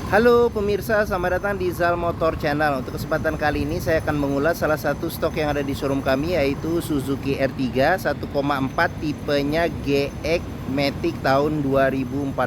Halo pemirsa, selamat datang di Zal Motor Channel. Untuk kesempatan kali ini saya akan mengulas salah satu stok yang ada di showroom kami, yaitu Suzuki R3 1,4 tipenya GX Matic tahun 2014.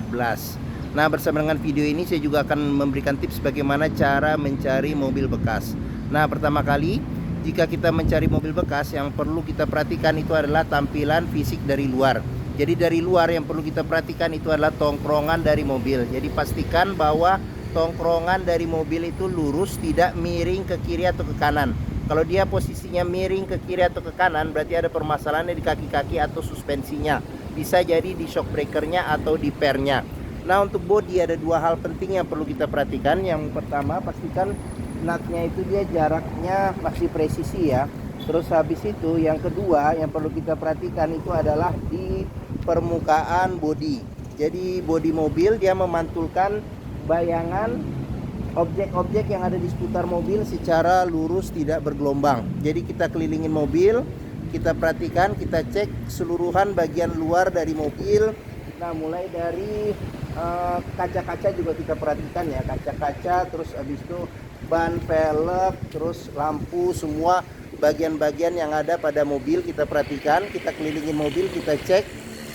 Nah, bersama dengan video ini saya juga akan memberikan tips bagaimana cara mencari mobil bekas. Nah, pertama kali jika kita mencari mobil bekas, yang perlu kita perhatikan itu adalah tampilan fisik dari luar. Jadi dari luar yang perlu kita perhatikan itu adalah tongkrongan dari mobil. Jadi pastikan bahwa tongkrongan dari mobil itu lurus, tidak miring ke kiri atau ke kanan. Kalau dia posisinya miring ke kiri atau ke kanan, berarti ada permasalahan di kaki-kaki atau suspensinya. Bisa jadi di shock breakernya atau di pernya. Nah, untuk bodi ada dua hal penting yang perlu kita perhatikan. Yang pertama, pastikan nutnya itu dia jaraknya masih presisi ya. Terus habis itu yang kedua yang perlu kita perhatikan itu adalah di permukaan bodi. Jadi bodi mobil dia memantulkan bayangan objek-objek yang ada di seputar mobil secara lurus, tidak bergelombang. Jadi kita kelilingin mobil, kita perhatikan, kita cek keseluruhan bagian luar dari mobil. Nah, mulai dari kaca-kaca juga kita perhatikan ya, kaca-kaca, terus habis itu ban, velg, terus lampu, semua bagian-bagian yang ada pada mobil kita perhatikan. Kita kelilingin mobil, kita cek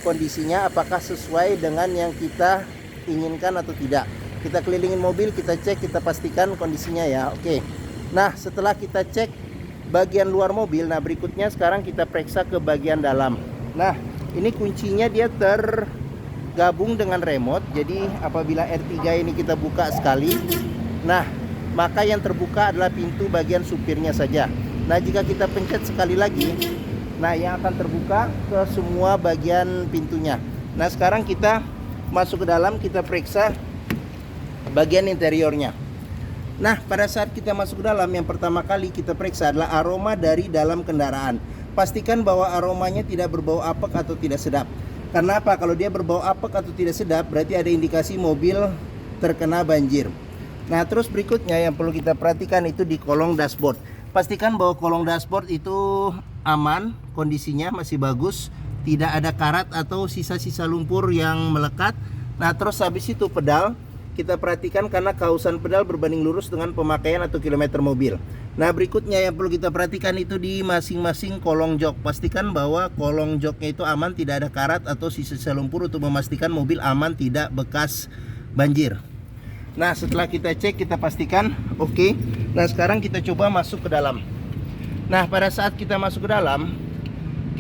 kondisinya apakah sesuai dengan yang kita inginkan atau tidak. Kita kelilingin mobil, kita cek, kita pastikan kondisinya ya. Oke. Nah, setelah kita cek bagian luar mobil, nah berikutnya sekarang kita periksa ke bagian dalam. Nah, ini kuncinya dia tergabung dengan remote. Jadi apabila R3 ini kita buka sekali, nah maka yang terbuka adalah pintu bagian supirnya saja. Nah, jika kita pencet sekali lagi, nah yang akan terbuka ke semua bagian pintunya. Nah, sekarang kita masuk ke dalam, kita periksa bagian interiornya. Nah, pada saat kita masuk ke dalam, yang pertama kali kita periksa adalah aroma dari dalam kendaraan. Pastikan bahwa aromanya tidak berbau apek atau tidak sedap. Karena apa? Kalau dia berbau apek atau tidak sedap, berarti ada indikasi mobil terkena banjir. Nah, terus berikutnya yang perlu kita perhatikan itu di kolong dashboard. Pastikan bahwa kolong dashboard itu aman, kondisinya masih bagus, tidak ada karat atau sisa-sisa lumpur yang melekat. Nah, terus habis itu pedal kita perhatikan karena kausan pedal berbanding lurus dengan pemakaian atau kilometer mobil. Nah, berikutnya yang perlu kita perhatikan itu di masing-masing kolong jok. Pastikan bahwa kolong joknya itu aman, tidak ada karat atau sisa-sisa lumpur untuk memastikan mobil aman, tidak bekas banjir. Nah, setelah kita cek, kita pastikan oke. Nah, sekarang kita coba masuk ke dalam. Nah, pada saat kita masuk ke dalam,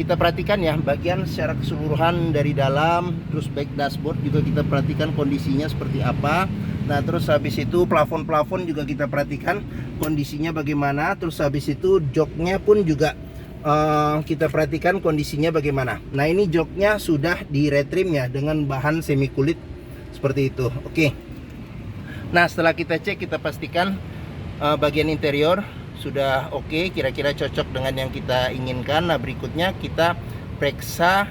kita perhatikan ya bagian secara keseluruhan dari dalam, terus back dashboard juga kita perhatikan kondisinya seperti apa. Nah, terus habis itu plafon-plafon juga kita perhatikan kondisinya bagaimana. Terus habis itu joknya pun juga kita perhatikan kondisinya bagaimana. Nah, ini joknya sudah di retrim ya dengan bahan semi kulit seperti itu. Oke. Nah, setelah kita cek, kita pastikan bagian interior sudah oke, kira-kira cocok dengan yang kita inginkan. Nah, berikutnya kita periksa,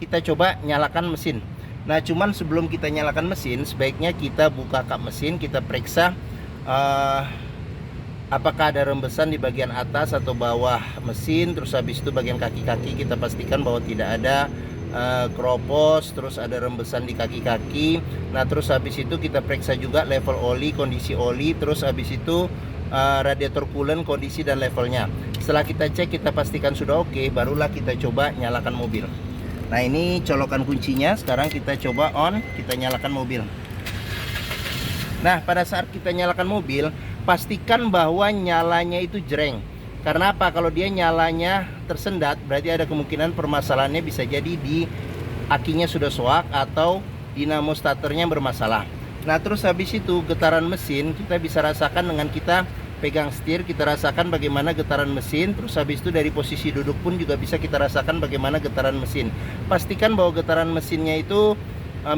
kita coba nyalakan mesin. Nah, cuman sebelum kita nyalakan mesin, sebaiknya kita buka kap mesin, kita periksa apakah ada rembesan di bagian atas atau bawah mesin. Terus habis itu bagian kaki-kaki kita pastikan bahwa tidak ada keropos, terus ada rembesan di kaki-kaki. Nah, terus habis itu kita periksa juga level oli, kondisi oli. Terus habis itu radiator coolant, kondisi dan levelnya. Setelah kita cek, kita pastikan sudah oke, barulah kita coba nyalakan mobil. Nah, ini colokan kuncinya. Sekarang kita coba on, kita nyalakan mobil. Nah, pada saat kita nyalakan mobil, pastikan bahwa nyalanya itu jreng. Karena apa? Kalau dia nyalanya tersendat, berarti ada kemungkinan permasalahannya bisa jadi di akinya sudah soak atau dinamo starternya bermasalah. Nah, terus habis itu getaran mesin kita bisa rasakan dengan kita pegang setir, kita rasakan bagaimana getaran mesin. Terus habis itu dari posisi duduk pun juga bisa kita rasakan bagaimana getaran mesin. Pastikan bahwa getaran mesinnya itu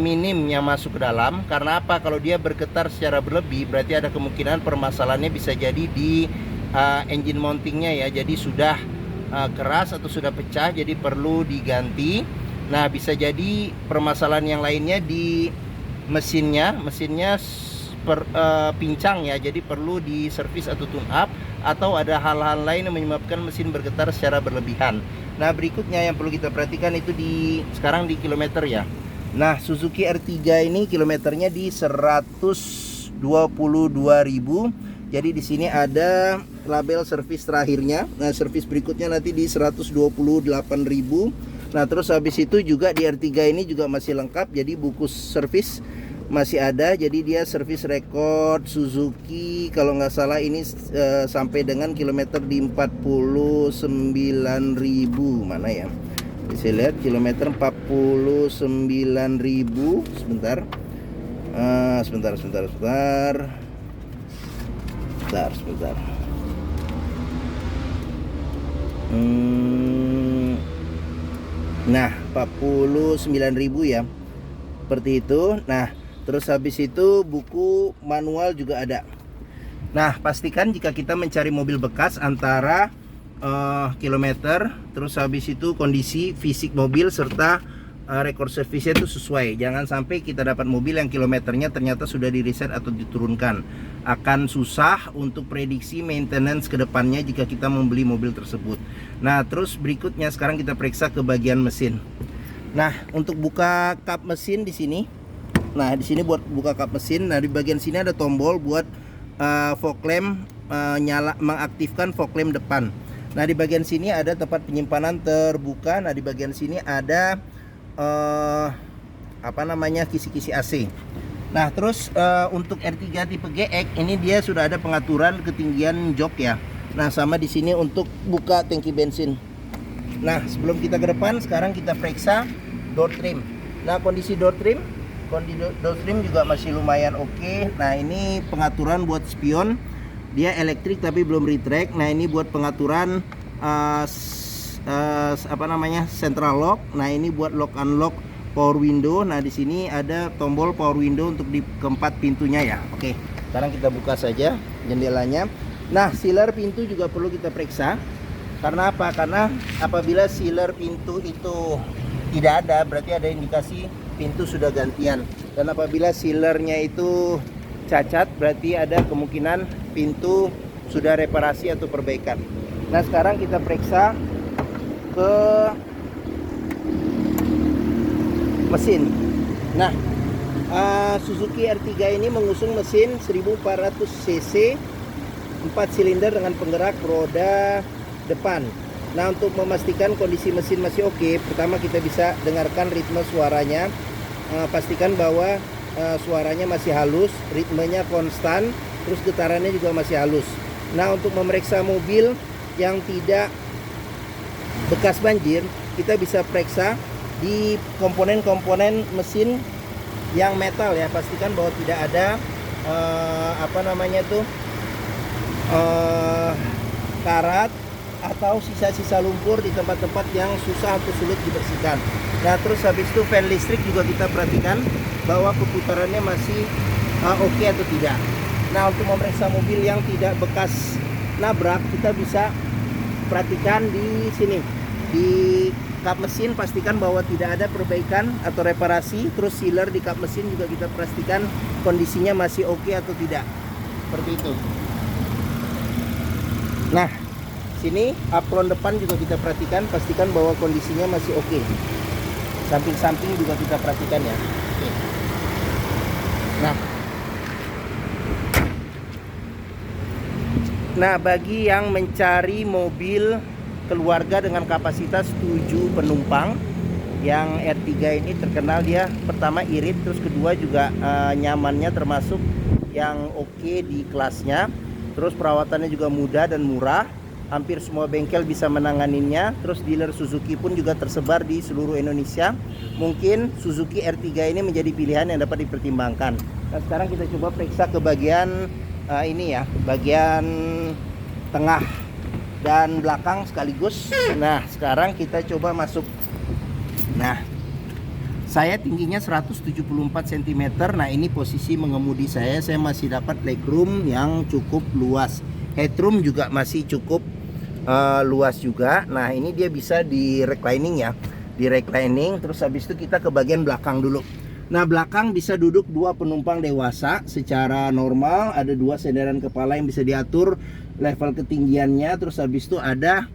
minim yang masuk ke dalam. Karena apa? Kalau dia bergetar secara berlebih, berarti ada kemungkinan permasalahannya bisa jadi di engine mountingnya ya. Jadi sudah keras atau sudah pecah, jadi perlu diganti. Nah, bisa jadi permasalahan yang lainnya di mesinnya pincang ya, jadi perlu di servis atau tune up, atau ada hal-hal lain yang menyebabkan mesin bergetar secara berlebihan. Nah, berikutnya yang perlu kita perhatikan itu sekarang di kilometer ya. Nah, Suzuki R3 ini kilometernya di 100 22.000. Jadi di sini ada label servis terakhirnya. Nah, servis berikutnya nanti di 128.000. Nah, terus habis itu juga di R3 ini juga masih lengkap. Jadi buku servis masih ada. Jadi dia servis record Suzuki kalau nggak salah ini sampai dengan kilometer di 49.000. Mana ya? Bisa lihat kilometer 49.000. Sebentar. Sebentar. Nah, 49.000 ya. Seperti itu. Nah, terus habis itu buku manual juga ada. Nah, pastikan jika kita mencari mobil bekas antara kilometer, terus habis itu kondisi fisik mobil serta rekor servisnya itu sesuai. Jangan sampai kita dapat mobil yang kilometernya ternyata sudah di reset atau diturunkan. Akan susah untuk prediksi maintenance ke depannya jika kita membeli mobil tersebut. Nah, terus berikutnya sekarang kita periksa ke bagian mesin. Nah, untuk buka kap mesin di sini. Nah, di sini buat buka kap mesin. Nah, di bagian sini ada tombol buat fog lamp mengaktifkan fog lamp depan. Nah, di bagian sini ada tempat penyimpanan terbuka. Nah, di bagian sini ada kisi-kisi AC. Nah, terus untuk R3 tipe GX ini dia sudah ada pengaturan ketinggian jok ya. Nah, sama di sini untuk buka tangki bensin. Nah, sebelum kita ke depan, sekarang kita periksa door trim. Nah, kondisi door trim juga masih lumayan oke. Nah, ini pengaturan buat spion. Dia elektrik tapi belum retract. Nah, ini buat pengaturan central lock. Nah, ini buat lock unlock power window. Nah, di sini ada tombol power window untuk di keempat pintunya ya. Oke, sekarang kita buka saja jendelanya. Nah, sealer pintu juga perlu kita periksa. Karena apa? Karena apabila sealer pintu itu tidak ada, berarti ada indikasi pintu sudah gantian. Dan apabila sealernya itu cacat, berarti ada kemungkinan pintu sudah reparasi atau perbaikan. Nah, sekarang kita periksa ke mesin. Nah, Suzuki R3 ini mengusung mesin 1400 cc 4 silinder dengan penggerak roda depan. Nah, untuk memastikan kondisi mesin masih oke, pertama kita bisa dengarkan ritme suaranya. Pastikan bahwa suaranya masih halus, ritmenya konstan, terus getarannya juga masih halus. Nah, untuk memeriksa mobil yang tidak bekas banjir, kita bisa periksa di komponen-komponen mesin yang metal ya. Pastikan bahwa tidak ada karat atau sisa-sisa lumpur di tempat-tempat yang susah atau sulit dibersihkan. Nah, terus habis itu fan listrik juga kita perhatikan bahwa perputarannya masih oke atau tidak. Nah, untuk memeriksa mobil yang tidak bekas nabrak, kita bisa perhatikan di sini di kap mesin. Pastikan bahwa tidak ada perbaikan atau reparasi. Terus sealer di kap mesin juga kita pastikan kondisinya masih oke atau tidak, seperti itu. Nah, sini apron depan juga kita perhatikan, pastikan bahwa kondisinya masih oke. Samping-samping juga kita perhatikan ya. Oke. Nah, bagi yang mencari mobil keluarga dengan kapasitas 7 penumpang, yang R3 ini terkenal dia pertama irit, terus kedua juga nyamannya termasuk yang oke di kelasnya. Terus perawatannya juga mudah dan murah. Hampir semua bengkel bisa menanganinya. Terus dealer Suzuki pun juga tersebar di seluruh Indonesia. Mungkin Suzuki R3 ini menjadi pilihan yang dapat dipertimbangkan. Nah, sekarang kita coba periksa ke bagian bagian tengah dan belakang sekaligus. Nah, sekarang kita coba masuk. Nah, saya tingginya 174 cm. Nah, ini posisi mengemudi saya masih dapat legroom yang cukup luas. Headroom juga masih cukup luas juga. Nah, ini dia bisa di reclining ya. Di reclining. Terus habis itu kita ke bagian belakang dulu. Nah, belakang bisa duduk 2 penumpang dewasa secara normal. Ada 2 sandaran kepala yang bisa diatur level ketinggiannya. Terus habis itu ada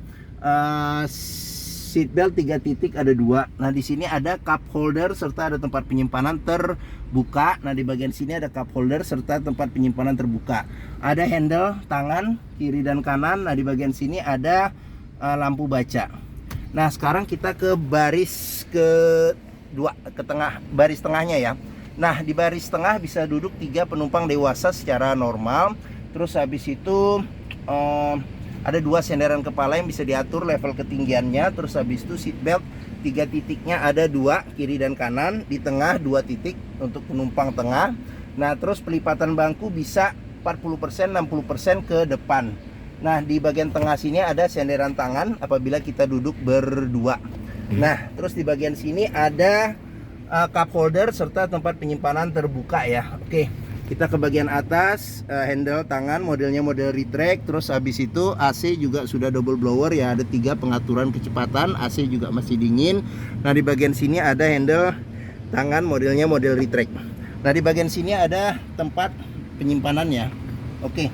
seat belt 3 titik ada 2. Nah, di sini ada cup holder serta ada tempat penyimpanan terbuka. Nah, di bagian sini ada cup holder serta tempat penyimpanan terbuka. Ada handle tangan kiri dan kanan. Nah, di bagian sini ada lampu baca. Nah, sekarang kita ke baris kedua, ke tengah, baris tengahnya ya. Nah, di baris tengah bisa duduk 3 penumpang dewasa secara normal. Terus habis itu ada 2 senderan kepala yang bisa diatur level ketinggiannya. Terus habis itu seat belt 3 titiknya ada 2 kiri dan kanan. Di tengah 2 titik untuk penumpang tengah. Nah, terus pelipatan bangku bisa 40% 60% ke depan. Nah, di bagian tengah sini ada senderan tangan apabila kita duduk berdua. Nah, terus di bagian sini ada cup holder serta tempat penyimpanan terbuka ya. Oke, kita ke bagian atas, handle tangan modelnya model retract. Terus habis itu AC juga sudah double blower ya, ada 3 pengaturan kecepatan. AC juga masih dingin. Nah, di bagian sini ada handle tangan modelnya model retract. Nah, di bagian sini ada tempat penyimpanannya. Oke.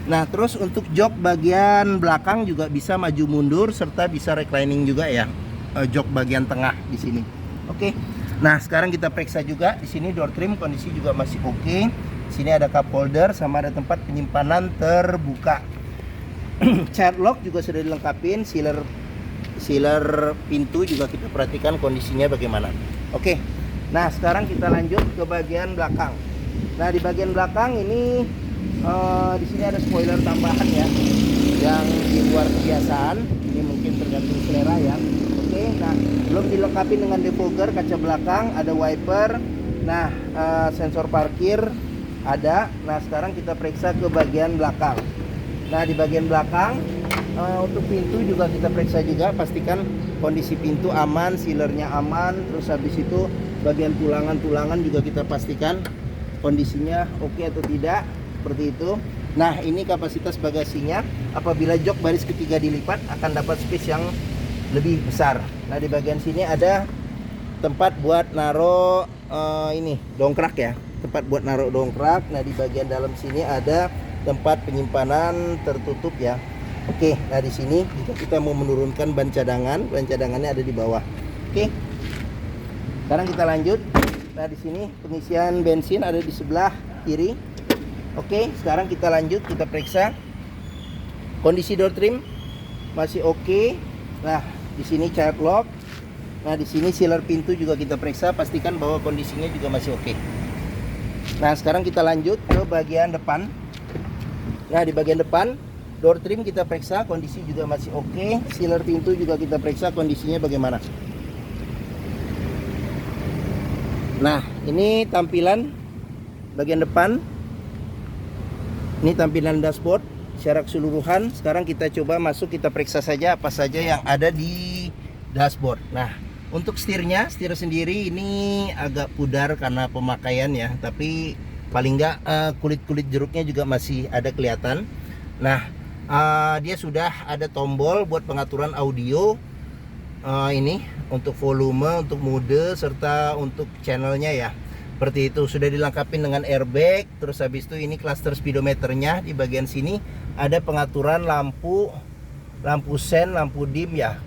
Nah, terus untuk jok bagian belakang juga bisa maju mundur serta bisa reclining juga ya. Jok bagian tengah di sini. Oke. Nah, sekarang kita periksa juga di sini door trim kondisi juga masih oke. Sini ada cup holder sama ada tempat penyimpanan terbuka. Child lock juga sudah dilengkapin, sealer pintu juga kita perhatikan kondisinya bagaimana. Oke. Nah, sekarang kita lanjut ke bagian belakang. Nah, di bagian belakang ini di sini ada spoiler tambahan ya, yang di luar kebiasaan. Ini mungkin tergantung selera ya. Oke, nah belum dilengkapi dengan defogger kaca belakang, ada wiper. Nah, sensor parkir ada. Nah, sekarang kita periksa ke bagian belakang. Nah, di bagian belakang untuk pintu juga kita periksa juga, pastikan kondisi pintu aman, sealernya aman. Terus habis itu bagian tulangan juga kita pastikan kondisinya oke atau tidak, seperti itu. Nah, ini kapasitas bagasinya. Apabila jok baris ketiga dilipat akan dapat space yang lebih besar. Nah, di bagian sini ada tempat buat naruh ini dongkrak ya, tempat buat naruh dongkrak. Nah, di bagian dalam sini ada tempat penyimpanan tertutup ya. Oke, nah di sini jika kita mau menurunkan ban cadangannya ada di bawah. Oke. Sekarang kita lanjut. Nah, di sini pengisian bensin ada di sebelah kiri. Oke, sekarang kita lanjut, kita periksa kondisi door trim masih oke. Nah, di sini child lock. Nah, di sini sealer pintu juga kita periksa, pastikan bahwa kondisinya juga masih oke. Nah, sekarang kita lanjut ke bagian depan. Nah, di bagian depan door trim kita periksa, kondisi juga masih oke. Sealer pintu juga kita periksa, kondisinya bagaimana. Nah, ini tampilan bagian depan. Ini tampilan dashboard secara keseluruhan. Sekarang kita coba masuk, kita periksa saja apa saja yang ada di dashboard. Nah, untuk setir sendiri ini agak pudar karena pemakaian ya, tapi paling enggak kulit-kulit jeruknya juga masih ada kelihatan. Nah, dia sudah ada tombol buat pengaturan audio. Ini untuk volume, untuk mode, serta untuk channelnya ya. Seperti itu, sudah dilengkapi dengan airbag. Terus habis itu ini cluster speedometernya. Di bagian sini ada pengaturan lampu sen, lampu dim ya.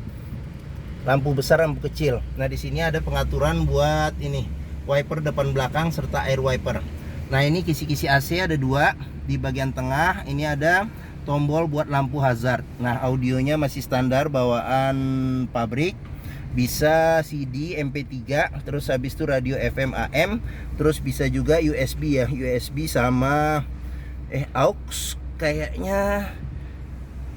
Lampu besar, lampu kecil. Nah, di sini ada pengaturan buat ini wiper depan belakang serta air wiper. Nah, ini kisi-kisi AC ada 2. Di bagian tengah ini ada tombol buat lampu hazard. Nah, audionya masih standar bawaan pabrik. Bisa CD, MP3, terus habis itu radio FM AM, terus bisa juga USB ya, USB sama aux kayaknya.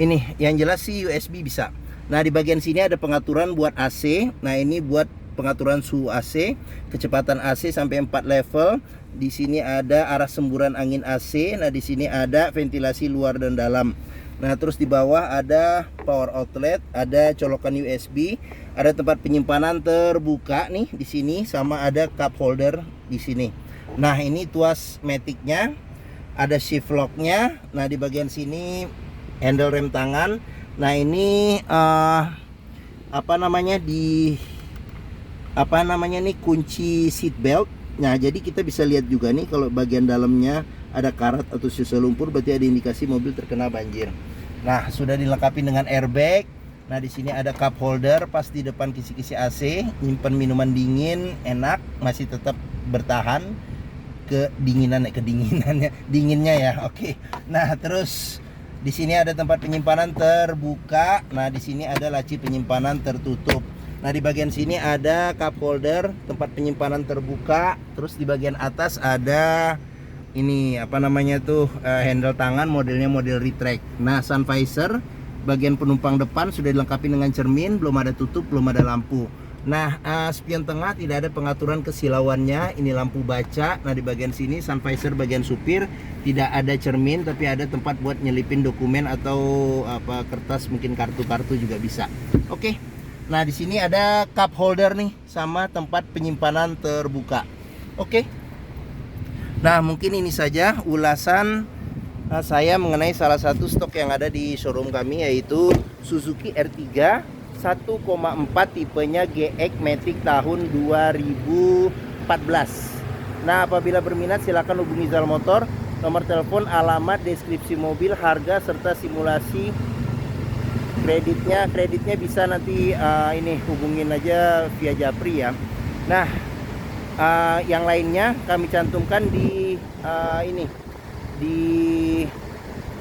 Ini yang jelas sih USB bisa. Nah, di bagian sini ada pengaturan buat AC. Nah, ini buat pengaturan suhu AC, kecepatan AC sampai 4 level. Di sini ada arah semburan angin AC. Nah, di sini ada ventilasi luar dan dalam. Nah, terus di bawah ada power outlet, ada colokan USB, ada tempat penyimpanan terbuka nih di sini, sama ada cup holder di sini. Nah, ini tuas matic-nya, ada shift lock-nya. Nah, di bagian sini handle rem tangan. Nah, ini nih kunci seat belt. Nah, jadi kita bisa lihat juga nih kalau bagian dalamnya ada karat atau sisa lumpur, berarti ada indikasi mobil terkena banjir. Nah, sudah dilengkapi dengan airbag. Nah, di sini ada cup holder pas di depan kisi-kisi AC, nyimpen minuman dingin, enak, masih tetap bertahan dinginnya ya. Oke. Nah, terus di sini ada tempat penyimpanan terbuka. Nah, di sini ada laci penyimpanan tertutup. Nah, di bagian sini ada cup holder, tempat penyimpanan terbuka. Terus di bagian atas ada ini apa namanya tuh handle tangan, modelnya model retract. Nah, sun visor bagian penumpang depan sudah dilengkapi dengan cermin, belum ada tutup, belum ada lampu. Nah, spion tengah tidak ada pengaturan kesilauannya. Ini lampu baca. Nah, di bagian sini sun visor bagian supir tidak ada cermin, tapi ada tempat buat nyelipin dokumen atau apa kertas, mungkin kartu-kartu juga bisa. Oke. Nah, di sini ada cup holder nih sama tempat penyimpanan terbuka. Oke. Nah, mungkin ini saja ulasan saya mengenai salah satu stok yang ada di showroom kami, yaitu Suzuki R3 1,4 tipenya GX Matic tahun 2014. Nah, apabila berminat silakan hubungi Zal Motor. Nomor telepon, alamat, deskripsi mobil, harga serta simulasi kreditnya. Kreditnya bisa nanti ini hubungin aja via Japri ya. Nah, yang lainnya kami cantumkan di di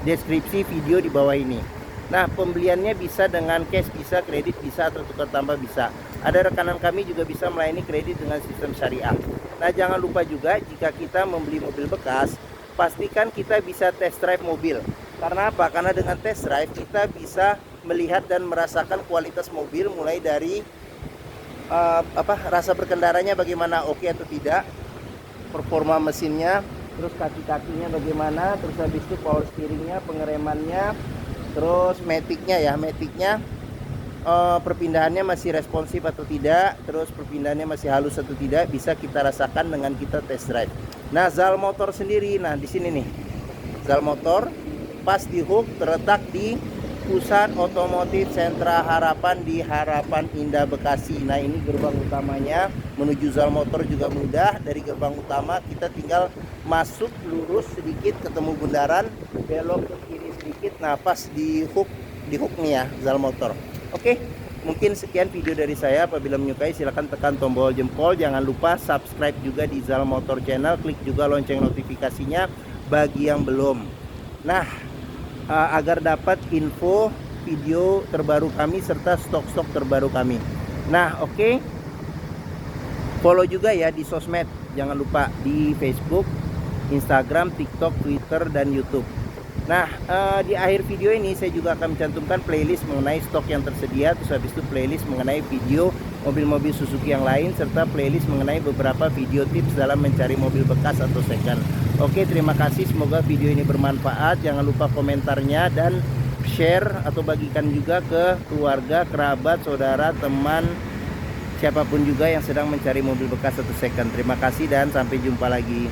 deskripsi video di bawah ini. Nah, pembeliannya bisa dengan cash, bisa kredit, bisa atau tukar tambah bisa. Ada rekanan kami juga bisa melayani kredit dengan sistem syariah. Nah, jangan lupa juga jika kita membeli mobil bekas, pastikan kita bisa test drive mobil. Karena apa? Karena dengan test drive kita bisa melihat dan merasakan kualitas mobil, mulai dari rasa berkendaranya bagaimana, oke atau tidak, performa mesinnya, terus kaki-kakinya bagaimana, terus habis itu power steeringnya, pengeremannya, terus maticnya perpindahannya masih responsif atau tidak, terus perpindahannya masih halus atau tidak, bisa kita rasakan dengan kita test drive. Nah, Zal Motor sendiri, nah di sini nih Zal Motor pas di hook terletak di Pusat Otomotif Sentra Harapan di Harapan Indah Bekasi. Nah, ini gerbang utamanya. Menuju Zal Motor juga mudah. Dari gerbang utama kita tinggal masuk lurus sedikit ketemu bundaran, belok ke kiri sedikit. Nah, pas di hook nih ya Zal Motor. Oke, mungkin sekian video dari saya. Apabila menyukai silahkan tekan tombol jempol. Jangan lupa subscribe juga di Zal Motor Channel. Klik juga lonceng notifikasinya bagi yang belum. Nah, agar dapat info video terbaru kami serta stok-stok terbaru kami. Nah, oke. Follow juga ya di sosmed. Jangan lupa di Facebook, Instagram, TikTok, Twitter, dan YouTube. Nah, di akhir video ini saya juga akan mencantumkan playlist mengenai stok yang tersedia. Terus habis itu playlist mengenai video mobil-mobil Suzuki yang lain, serta playlist mengenai beberapa video tips dalam mencari mobil bekas atau second. Oke, terima kasih. Semoga video ini bermanfaat. Jangan lupa komentarnya dan share atau bagikan juga ke keluarga, kerabat, saudara, teman, siapapun juga yang sedang mencari mobil bekas atau second. Terima kasih dan sampai jumpa lagi.